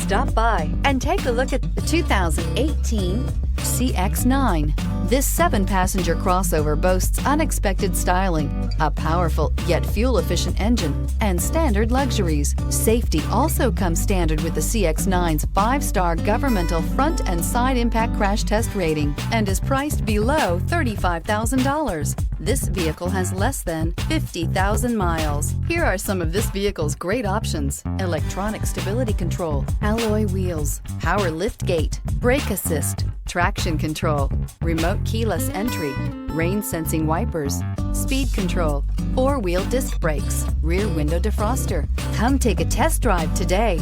Stop by and take a look at the 2018 CX-9. This 7-passenger crossover boasts unexpected styling, a powerful yet fuel-efficient engine, and standard luxuries. Safety also comes standard with the CX-9's 5-star governmental front and side impact crash test rating and is priced below $35,000. This vehicle has less than 50,000 miles. Here are some of this vehicle's great options: electronic stability control, alloy wheels, power liftgate, brake assist, traction control, remote keyless entry, rain sensing wipers, speed control, 4-wheel disc brakes, rear window defroster. Come take a test drive today.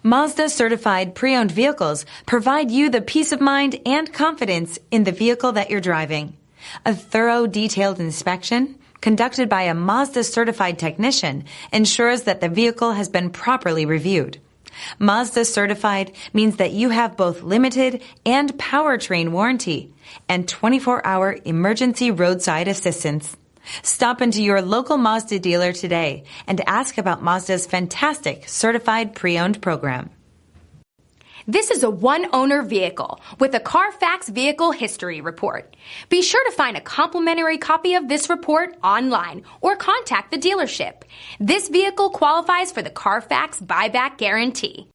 Mazda certified pre-owned vehicles provide you the peace of mind and confidence in the vehicle that you're driving. A thorough, detailed inspection conducted by a Mazda certified technician ensures that the vehicle has been properly reviewed. Mazda certified means that you have both limited and powertrain warranty and 24-hour emergency roadside assistance. Stop into your local Mazda dealer today and ask about Mazda's fantastic certified pre-owned program. This is a one-owner vehicle with a Carfax Vehicle History Report. Be sure to find a complimentary copy of this report online or contact the dealership. This vehicle qualifies for the Carfax Buyback Guarantee.